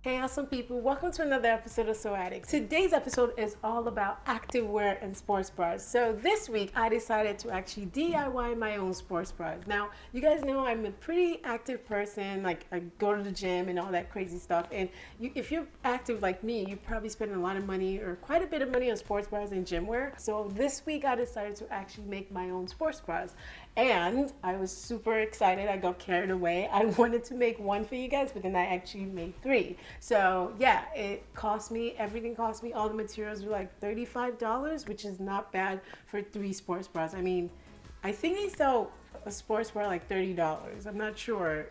Hey awesome people, welcome to another episode of So Addict. Today's episode is all about activewear and sports bras. So this week I decided to actually DIY my own sports bras. Now you guys know I'm a pretty active person, like I go to the gym and all that crazy stuff, and if you're active like me, you probably spend a lot of money or quite a bit of money on sports bras and gym wear. So this week I decided to actually make my own sports bras. And I was super excited. I got carried away. I wanted to make one for you guys, but then I actually made three. So yeah, everything cost me, all the materials were like $35, which is not bad for three sports bras. I mean, I think they sell a sports bra like $30. I'm not sure.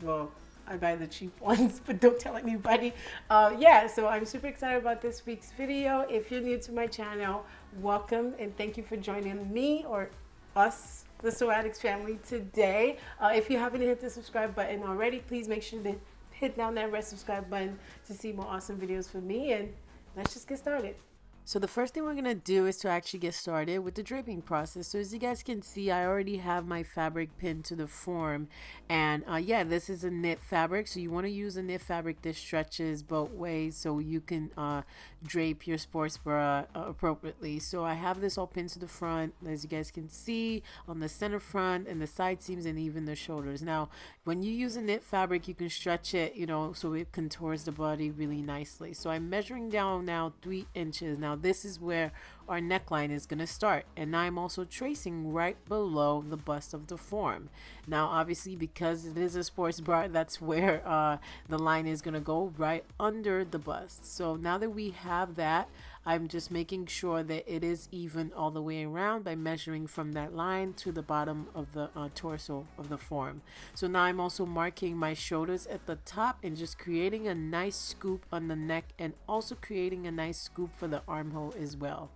Well, I buy the cheap ones, but don't tell anybody. Yeah, so I'm super excited about this week's video. If you're new to my channel, welcome and thank you for joining me or us, the So Addicts family, today. If you haven't hit the subscribe button already, please make sure to hit down that red subscribe button to see more awesome videos from me, and let's just get started. So the first thing we're going to do is to actually get started with the draping process. So as you guys can see, I already have my fabric pinned to the form, and yeah, this is a knit fabric, so you want to use a knit fabric that stretches both ways so you can drape your sports bra appropriately. So I have this all pinned to the front, as you guys can see, on the center front and the side seams and even the shoulders. Now when you use a knit fabric, you can stretch it, you know, so it contours the body really nicely. So I'm measuring down now 3 inches. Now this is where our neckline is going to start, and now I'm also tracing right below the bust of the form. Now obviously, because it is a sports bra, that's where the line is going to go, right under the bust. So now that we have that, I'm just making sure that it is even all the way around by measuring from that line to the bottom of the torso of the form. So now I'm also marking my shoulders at the top and just creating a nice scoop on the neck, and also creating a nice scoop for the armhole as well.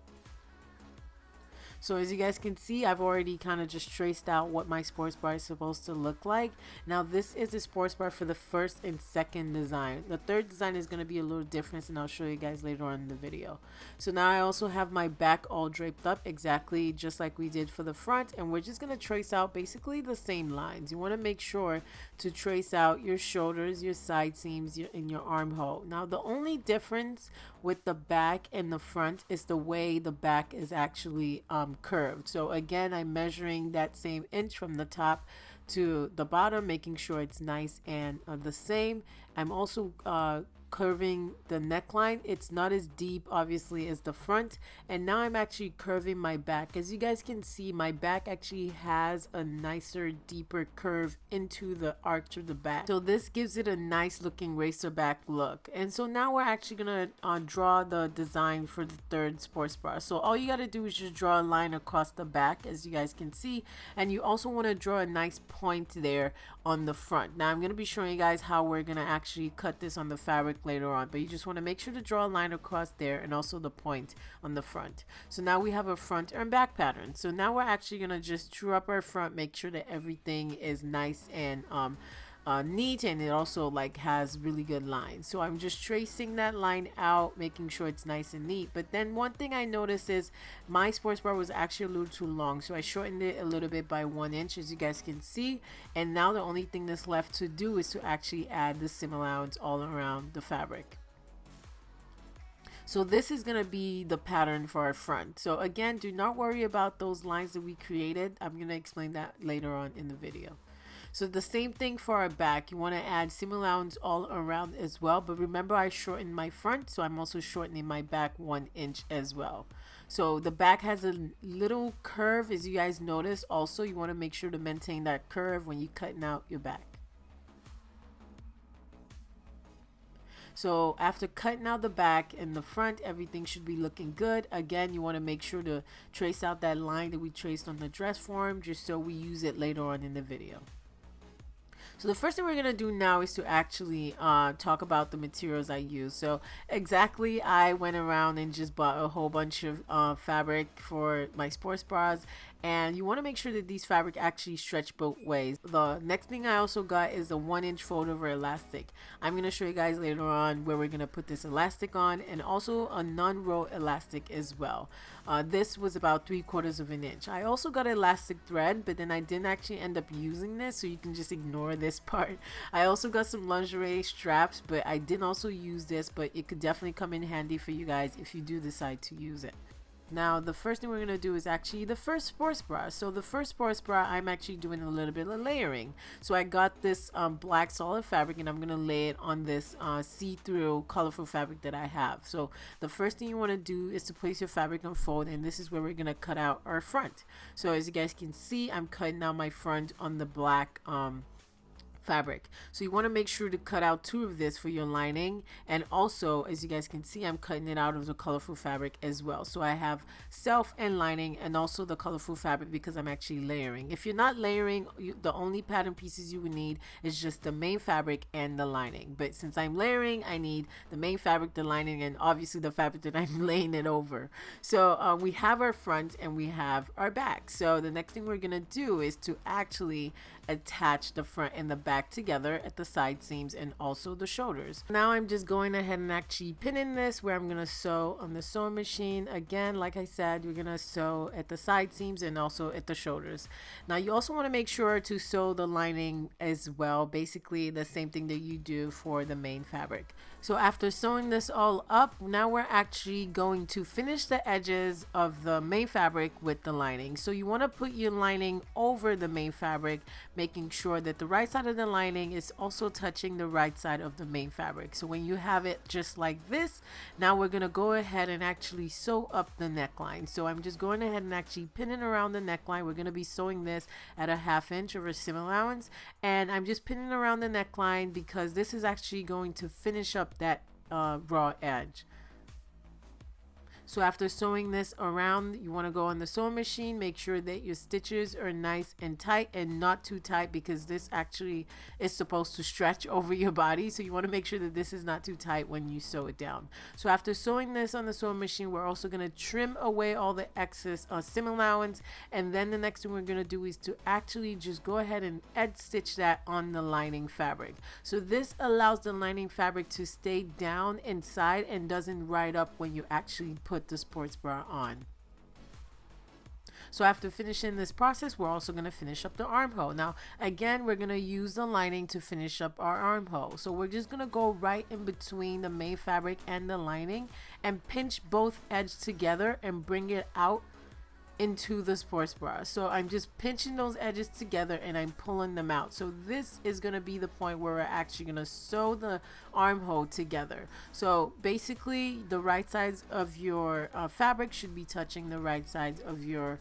So as you guys can see, I've already kind of just traced out what my sports bra is supposed to look like. Now this is a sports bra for the first and second design. The third design is going to be a little different, and I'll show you guys later on in the video. So now I also have my back all draped up exactly just like we did for the front, and we're just going to trace out basically the same lines. You want to make sure to trace out your shoulders, your side seams, and your armhole. Now the only difference with the back and the front is the way the back is actually curved. So again, I'm measuring that same inch from the top to the bottom, making sure it's nice and the same. I'm also curving the neckline. It's not as deep obviously as the front, and now I'm actually curving my back. As you guys can see, my back actually has a nicer, deeper curve into the arch of the back, so this gives it a nice looking racer back look. And so now we're actually gonna draw the design for the third sports bra. So all you got to do is just draw a line across the back, as you guys can see, and you also want to draw a nice point there on the front. Now I'm going to be showing you guys how we're going to actually cut this on the fabric later on, but you just want to make sure to draw a line across there and also the point on the front. So now we have a front and back pattern. So now we're actually going to just true up our front, make sure that everything is nice and neat, and it also like has really good lines. So I'm just tracing that line out, making sure it's nice and neat. But then one thing I noticed is my sports bra was actually a little too long, so I shortened it a little bit by 1 inch, as you guys can see. And now the only thing that's left to do is to actually add the seam allowance all around the fabric. So this is going to be the pattern for our front. So again, do not worry about those lines that we created. I'm going to explain that later on in the video. So the same thing for our back. You want to add seam allowance all around as well. But remember, I shortened my front, so I'm also shortening my back 1 inch as well. So the back has a little curve, as you guys notice. Also, you want to make sure to maintain that curve when you're cutting out your back. So after cutting out the back and the front, everything should be looking good. Again, you want to make sure to trace out that line that we traced on the dress form, just so we use it later on in the video. So the first thing we're going to do now is to actually talk about the materials I use. So exactly, I went around and just bought a whole bunch of fabric for my sports bras, and you want to make sure that these fabric actually stretch both ways. The next thing I also got is a 1-inch fold over elastic. I'm going to show you guys later on where we're going to put this elastic on, and also a non-roll elastic as well. This was about 3/4 of an inch. I also got elastic thread, but then I didn't actually end up using this, so you can just ignore this part. I also got some lingerie straps, but I didn't also use this, but it could definitely come in handy for you guys if you do decide to use it. Now the first thing we're going to do is actually the first sports bra. So the first sports bra, I'm actually doing a little bit of layering. So I got this black solid fabric, and I'm going to lay it on this see-through colorful fabric that I have. So the first thing you want to do is to place your fabric on fold, and this is where we're going to cut out our front. So as you guys can see, I'm cutting out my front on the black fabric. So you want to make sure to cut out 2 of this for your lining, and also as you guys can see, I'm cutting it out of the colorful fabric as well. So I have self and lining, and also the colorful fabric because I'm actually layering. If you're not layering, the only pattern pieces you would need is just the main fabric and the lining, but since I'm layering, I need the main fabric, the lining, and obviously the fabric that I'm laying it over. So we have our front and we have our back. So the next thing we're gonna do is to actually attach the front and the back together at the side seams and also the shoulders. Now I'm just going ahead and actually pinning this, where I'm gonna sew on the sewing machine. Again, like I said, you're gonna sew at the side seams and also at the shoulders. Now you also want to make sure to sew the lining as well, basically the same thing that you do for the main fabric. So after sewing this all up, now we're actually going to finish the edges of the main fabric with the lining. So you want to put your lining over the main fabric, making sure that the right side of the lining is also touching the right side of the main fabric. So when you have it just like this, now we're going to go ahead and actually sew up the neckline. So I'm just going ahead and actually pinning around the neckline. We're going to be sewing this at a 1/2 inch over seam allowance, and I'm just pinning around the neckline because this is actually going to finish up that raw edge. So after sewing this around, you want to go on the sewing machine, make sure that your stitches are nice and tight and not too tight, because this actually is supposed to stretch over your body. So you want to make sure that this is not too tight when you sew it down. So after sewing this on the sewing machine, we're also going to trim away all the excess seam allowance. And then the next thing we're going to do is to actually just go ahead and edge stitch that on the lining fabric. So this allows the lining fabric to stay down inside and doesn't ride up when you actually put the sports bra on. So after finishing this process, we're also going to finish up the armhole. Now again, we're going to use the lining to finish up our armhole. So we're just going to go right in between the main fabric and the lining and pinch both edges together and bring it out into the sports bra. So I'm just pinching those edges together and I'm pulling them out. So this is going to be the point where we're actually going to sew the armhole together. So basically the right sides of your fabric should be touching the right sides of your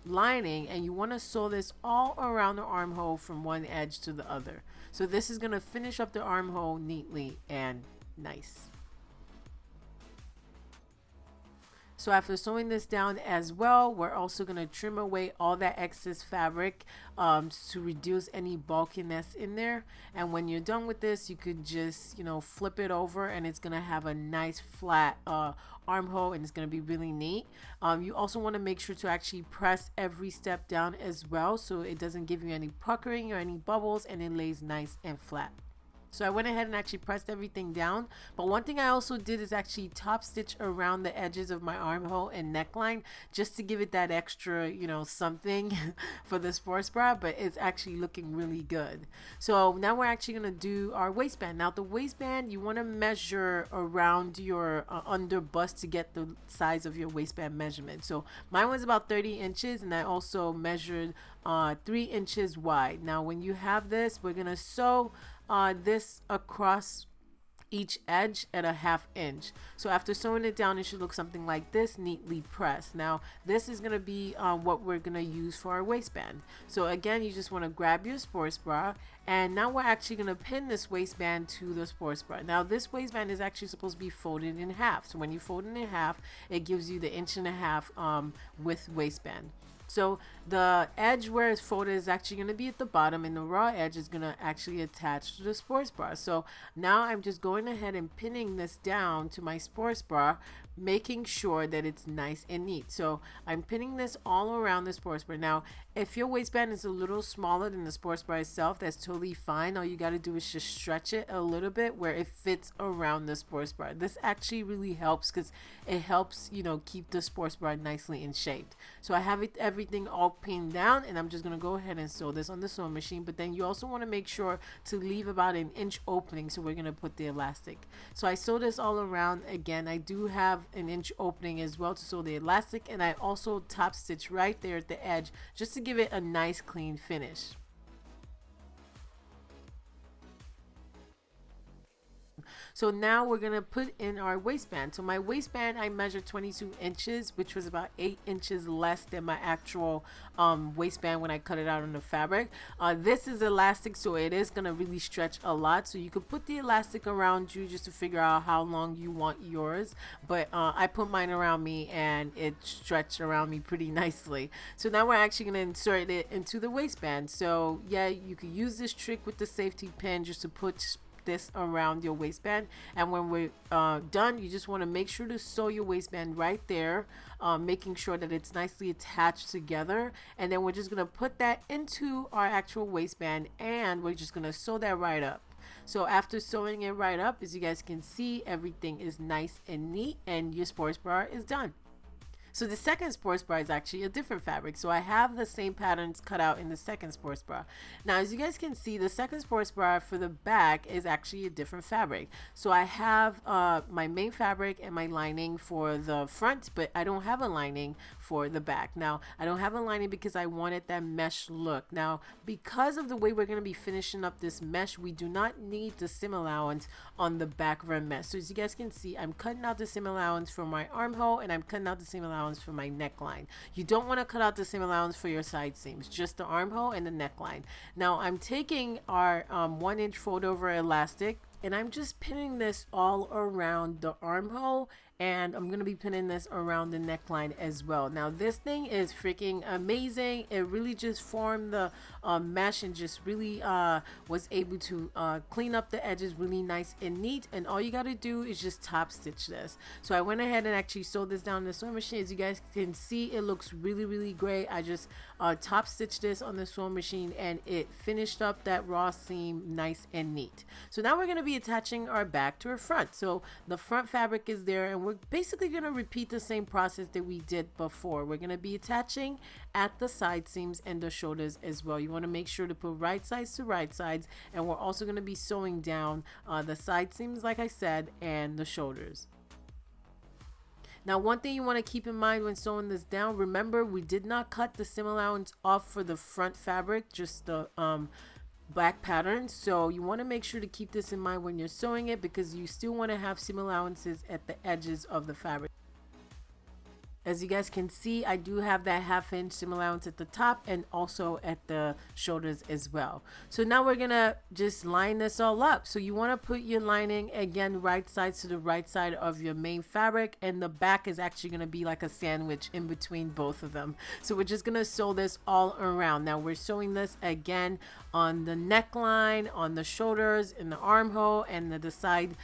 lining, and you want to sew this all around the armhole from one edge to the other. So this is going to finish up the armhole neatly and nice. So after sewing this down as well, we're also going to trim away all that excess fabric to reduce any bulkiness in there. And when you're done with this, you could just, flip it over, and it's going to have a nice flat armhole, and it's going to be really neat. You also want to make sure to actually press every step down as well, so it doesn't give you any puckering or any bubbles, and it lays nice and flat. So I went ahead and actually pressed everything down. But one thing I also did is actually top stitch around the edges of my armhole and neckline, just to give it that extra, something for the sports bra. But it's actually looking really good. So now we're actually going to do our waistband. Now the waistband, you want to measure around your under bust to get the size of your waistband measurement. So mine was about 30 inches, and I also measured 3 inches wide. Now when you have this, we're going to sew this across each edge at a 1/2 inch. So after sewing it down, it should look something like this, neatly pressed. Now this is going to be what we're going to use for our waistband. So again, you just want to grab your sports bra, and now we're actually going to pin this waistband to the sports bra. Now this waistband is actually supposed to be folded in half. So when you fold it in half, it gives you the 1.5 inch width waistband. So the edge where it's folded is actually going to be at the bottom, and the raw edge is going to actually attach to the sports bra. So now I'm just going ahead and pinning this down to my sports bra, making sure that it's nice and neat. So I'm pinning this all around the sports bra. Now, if your waistband is a little smaller than the sports bra itself, that's totally fine. All you got to do is just stretch it a little bit where it fits around the sports bra. This actually really helps because it helps, you know, keep the sports bra nicely in shape. So I have everything all pinned down, and I'm just going to go ahead and sew this on the sewing machine. But then you also want to make sure to leave about an inch opening, so we're going to put the elastic. So I sew this all around. Again, I do have an inch opening as well to sew the elastic, and I also top stitch right there at the edge just to give it a nice clean finish. So now we're gonna put in our waistband. So my waistband, I measured 22 inches, which was about 8 inches less than my actual waistband when I cut it out on the fabric. This is elastic, so it is gonna really stretch a lot. So you could put the elastic around you just to figure out how long you want yours. But I put mine around me, and it stretched around me pretty nicely. So now we're actually gonna insert it into the waistband. So yeah, you could use this trick with the safety pin just to put this around your waistband, and when we're done, you just want to make sure to sew your waistband right there, making sure that it's nicely attached together. And then we're just going to put that into our actual waistband, and we're just going to sew that right up. So after sewing it right up, as you guys can see, everything is nice and neat, and your sports bra is done. So the second sports bra is actually a different fabric. So I have the same patterns cut out in the second sports bra. Now, as you guys can see, the second sports bra for the back is actually a different fabric. So I have my main fabric and my lining for the front, but I don't have a lining for the back. Now, I don't have a lining because I wanted that mesh look. Now, because of the way we're going to be finishing up this mesh, we do not need the seam allowance on the back of our mesh. So as you guys can see, I'm cutting out the seam allowance for my armhole, and I'm cutting out the seam allowance for my neckline. You don't want to cut out the seam allowance for your side seams, just the armhole and the neckline. Now I'm taking our 1 inch fold over elastic, and I'm just pinning this all around the armhole, and I'm going to be pinning this around the neckline as well. Now this thing is freaking amazing. It really just formed the mesh, and just really was able to clean up the edges really nice and neat. And all you got to do is just top stitch this. So I went ahead and actually sewed this down in the sewing machine. As you guys can see, it looks really great. I just top stitched this on the sewing machine, and it finished up that raw seam nice and neat. So now we're going to be attaching our back to our front. So the front fabric is there, and we're basically going to repeat the same process that we did before. We're going to be attaching at the side seams and the shoulders as well. You want to make sure to put right sides to right sides, and we're also going to be sewing down the side seams, like I said, and the shoulders. Now, one thing you want to keep in mind when sewing this down, remember we did not cut the seam allowance off for the front fabric, just the black pattern. So you want to make sure to keep this in mind when you're sewing it, because you still want to have seam allowances at the edges of the fabric. As you guys can see, I do have that 1/2 inch seam allowance at the top and also at the shoulders as well. So now we're gonna just line this all up. So you want to put your lining again right sides to the right side of your main fabric, and the back is actually going to be like a sandwich in between both of them. So we're just gonna sew this all around. Now we're sewing this again on the neckline, on the shoulders, in the armhole, and the side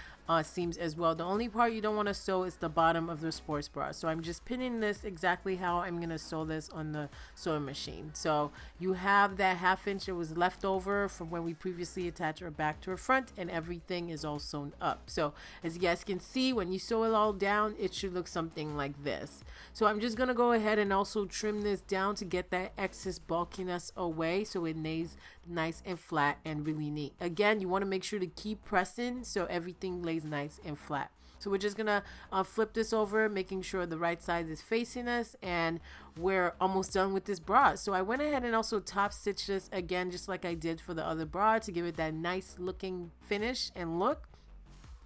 seams as well. The only part you don't want to sew is the bottom of the sports bra. So I'm just pinning this exactly how I'm going to sew this on the sewing machine. So you have that 1/2 inch that was left over from when we previously attached our back to our front, and everything is all sewn up. So as you guys can see, when you sew it all down, it should look something like this. So I'm just going to go ahead and also trim this down to get that excess bulkiness away, so it lays nice and flat and really neat. Again, you want to make sure to keep pressing so everything lays nice and flat. So we're just gonna flip this over, making sure the right side is facing us, and we're almost done with this bra. So I went ahead and also top stitched this again, just like I did for the other bra, to give it that nice looking finish and look.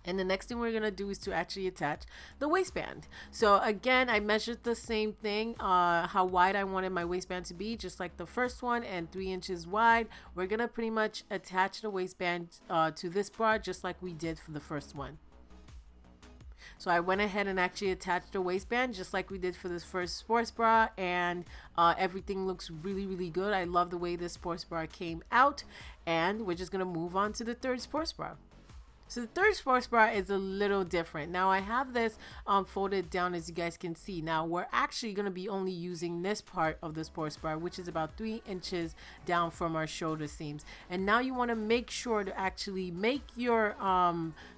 And the next thing we're gonna do is to actually attach the waistband. So again, I measured the same thing, how wide I wanted my waistband to be, just like the first one, and 3 inches wide. We're gonna pretty much attach the waistband to this bra just like we did for the first one. So I went ahead and actually attached the waistband just like we did for this first sports bra, and everything looks really good. I love the way this sports bra came out, and we're just gonna move on to the third sports bra. So the third sports bra is a little different. Now I have this folded down, as you guys can see. Now we're actually going to be only using this part of the sports bra, which is about 3 inches down from our shoulder seams. And now you want to make sure to actually make your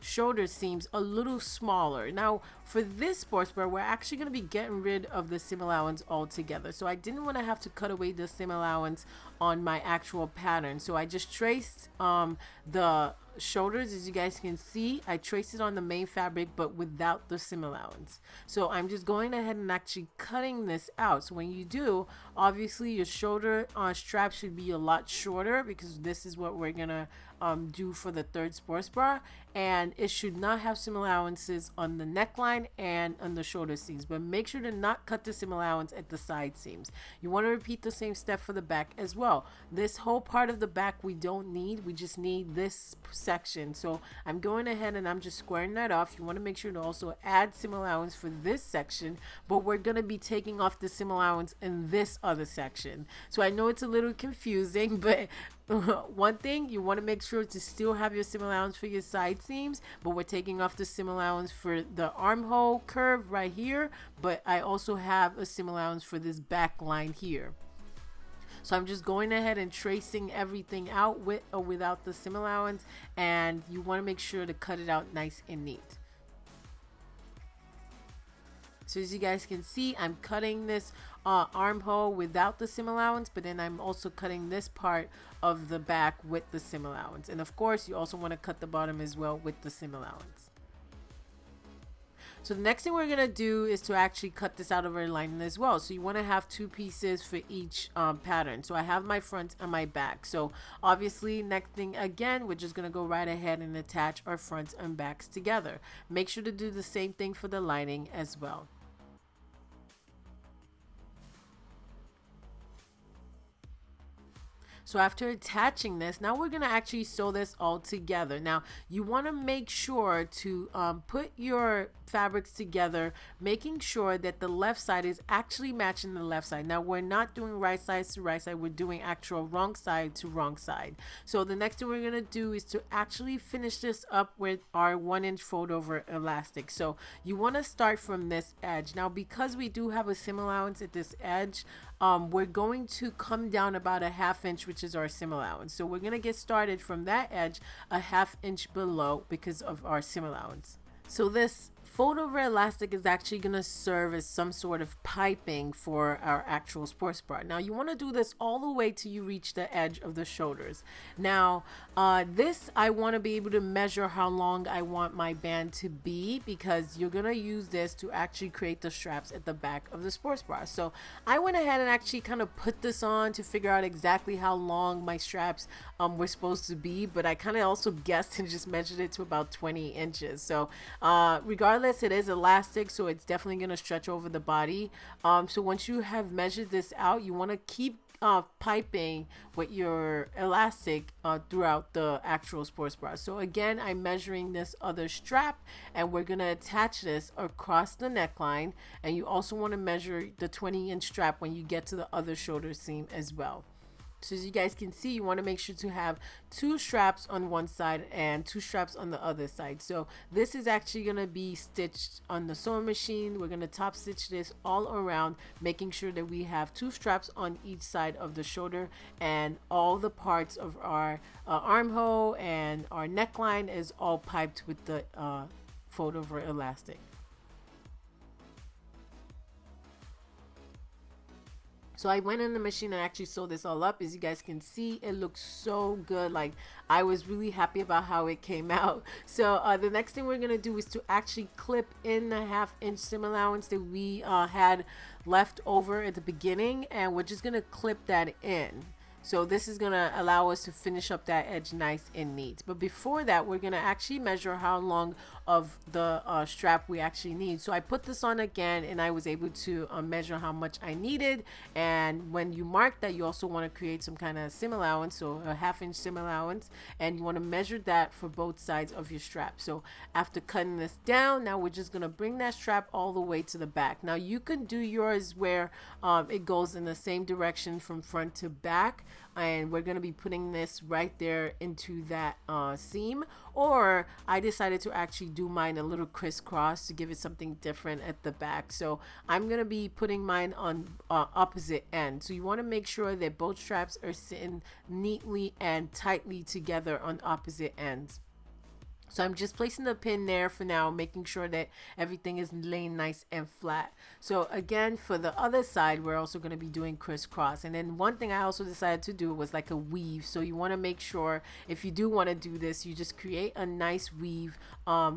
shoulder seams a little smaller. Now for this sports bra, we're actually going to be getting rid of the seam allowance altogether. So I didn't want to have to cut away the seam allowance on my actual pattern. So I just traced the shoulders, as you guys can see. I traced it on the main fabric but without the seam allowance. So I'm just going ahead and actually cutting this out. So when you do, obviously your shoulder strap should be a lot shorter, because this is what we're gonna do for the third sports bra, and it should not have seam allowances on the neckline and on the shoulder seams. But make sure to not cut the seam allowance at the side seams. You want to repeat the same step for the back as well. This whole part of the back we don't need, we just need this section. So I'm going ahead and I'm just squaring that off. You want to make sure to also add seam allowance for this section, but we're going to be taking off the seam allowance in this other section. So I know it's a little confusing, but one thing, you want to make sure to still have your seam allowance for your side seams, but we're taking off the seam allowance for the armhole curve right here, but I also have a seam allowance for this back line here. So I'm just going ahead and tracing everything out with or without the seam allowance, and you want to make sure to cut it out nice and neat. So as you guys can see, I'm cutting this armhole without the seam allowance, but then I'm also cutting this part of the back with the seam allowance. And of course, you also want to cut the bottom as well with the seam allowance. So the next thing we're going to do is to actually cut this out of our lining as well. So you want to have 2 pieces for each pattern. So I have my front and my back. So obviously, next thing again, we're just going to go right ahead and attach our fronts and backs together. Make sure to do the same thing for the lining as well. So after attaching this, now we're going to actually sew this all together. Now you want to make sure to put your fabrics together, making sure that the left side is actually matching the left side. Now we're not doing right side to right side, we're doing actual wrong side to wrong side. So the next thing we're going to do is to actually finish this up with our 1-inch fold over elastic. So you want to start from this edge. Now because we do have a seam allowance at this edge, we're going to come down about a 1/2 inch, which is our seam allowance. So we're going to get started from that edge a 1/2 inch below because of our seam allowance. So this fold over elastic is actually going to serve as some sort of piping for our actual sports bra. Now you want to do this all the way till you reach the edge of the shoulders. Now this, I want to be able to measure how long I want my band to be, because you're going to use this to actually create the straps at the back of the sports bra. So I went ahead and actually kind of put this on to figure out exactly how long my straps were supposed to be, but I kind of also guessed and just measured it to about 20 inches. So regardless, it is elastic, so it's definitely going to stretch over the body. So once you have measured this out, you want to keep piping with your elastic throughout the actual sports bra. So again, I'm measuring this other strap, and we're going to attach this across the neckline, and you also want to measure the 20-inch strap when you get to the other shoulder seam as well. So as you guys can see, you want to make sure to have 2 straps on one side and 2 straps on the other side. So this is actually going to be stitched on the sewing machine. We're going to top stitch this all around, making sure that we have 2 straps on each side of the shoulder, and all the parts of our armhole and our neckline is all piped with the fold over elastic. So I went in the machine and actually sewed this all up. As you guys can see, it looks so good. Like, I was really happy about how it came out. So the next thing we're going to do is to actually clip in the 1/2 inch seam allowance that we had left over at the beginning, and we're just going to clip that in. So this is going to allow us to finish up that edge nice and neat. But before that, we're going to actually measure how long of the strap we actually need. So I put this on again, and I was able to measure how much I needed. And when you mark that, you also want to create some kind of seam allowance, so a 1/2 inch seam allowance, and you want to measure that for both sides of your strap. So after cutting this down, now we're just going to bring that strap all the way to the back. Now you can do yours where it goes in the same direction from front to back, and we're going to be putting this right there into that seam, or I decided to actually do mine a little crisscross to give it something different at the back. So I'm going to be putting mine on opposite ends. So you want to make sure that both straps are sitting neatly and tightly together on opposite ends. So I'm just placing the pin there for now, making sure that everything is laying nice and flat. So again, for the other side, we're also going to be doing crisscross. And then one thing I also decided to do was like a weave. So you want to make sure, if you do want to do this, you just create a nice weave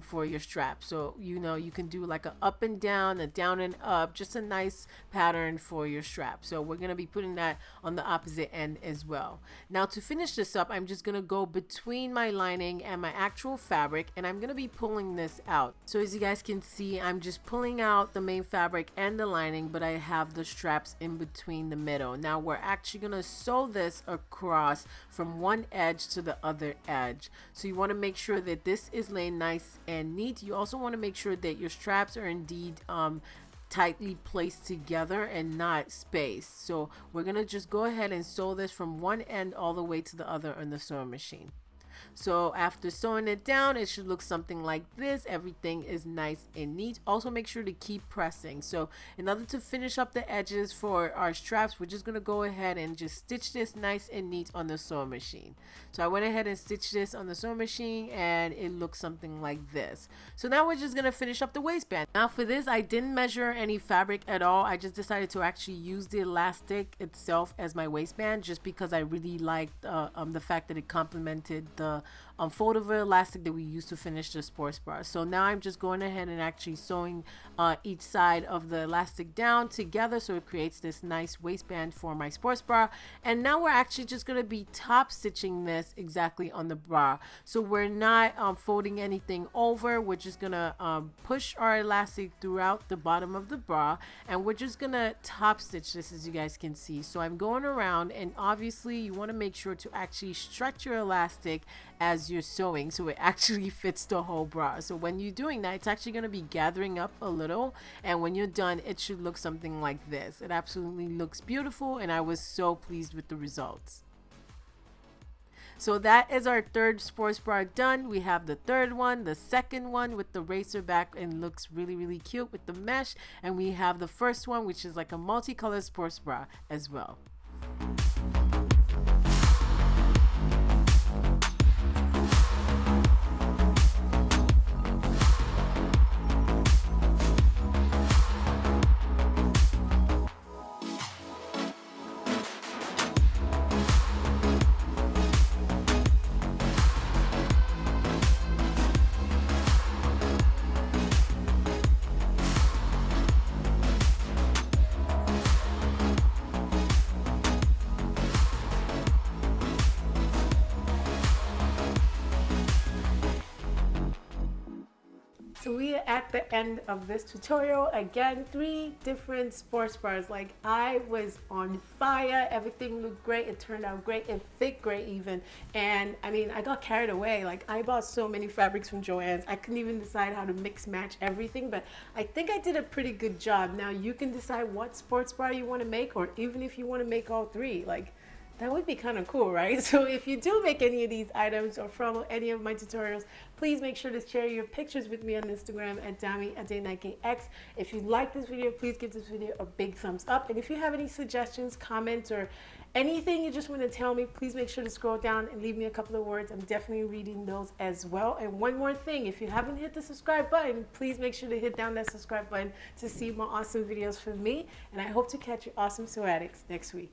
for your strap. So, you know, you can do like a up and down, a down and up, just a nice pattern for your strap. So we're going to be putting that on the opposite end as well. Now to finish this up, I'm just going to go between my lining and my actual fabric, and I'm going to be pulling this out. So as you guys can see, I'm just pulling out the main fabric and the lining, but I have the straps in between the middle. Now we're actually going to sew this across from one edge to the other edge. So you want to make sure that this is laying nice and neat. You also want to make sure that your straps are indeed tightly placed together and not spaced. So we're going to just go ahead and sew this from one end all the way to the other on the sewing machine. So after sewing it down, it should look something like this. Everything is nice and neat. Also make sure to keep pressing. So in order to finish up the edges for our straps, we're just going to go ahead and just stitch this nice and neat on the sewing machine. So I went ahead and stitched this on the sewing machine, and it looks something like this. So now we're just going to finish up the waistband. Now for this, I didn't measure any fabric at all. I just decided to actually use the elastic itself as my waistband, just because I really liked the fact that it complemented the fold-over elastic that we used to finish the sports bra. So now I'm just going ahead and actually sewing each side of the elastic down together, so it creates this nice waistband for my sports bra. And now we're actually just going to be top stitching this exactly on the bra. So we're not folding anything over. We're just going to push our elastic throughout the bottom of the bra, and we're just going to top stitch this, as you guys can see. So I'm going around, and obviously you want to make sure to actually stretch your elastic as you're sewing, so it actually fits the whole bra. So when you're doing that, it's actually going to be gathering up a little, and when you're done, it should look something like this. It absolutely looks beautiful, and I was so pleased with the results. So that is our third sports bra done. We have the third one, the second one with the racer back, and looks really, really cute with the mesh, and we have the first one, which is like a multicolored sports bra as well. So we are at the end of this tutorial. Again, 3 different sports bras. Like, I was on fire. Everything looked great. It turned out great. It fit great even. And I mean, I got carried away. Like, I bought so many fabrics from Joann's. I couldn't even decide how to mix match everything, but I think I did a pretty good job. Now you can decide what sports bra you want to make, or even if you want to make all 3. Like, that would be kind of cool, right? So if you do make any of these items or follow any of my tutorials, please make sure to share your pictures with me on Instagram at DamiAdenikeX. If you like this video, please give this video a big thumbs up. And if you have any suggestions, comments, or anything you just want to tell me, please make sure to scroll down and leave me a couple of words. I'm definitely reading those as well. And one more thing, if you haven't hit the subscribe button, please make sure to hit down that subscribe button to see more awesome videos from me. And I hope to catch you awesome sew addicts next week.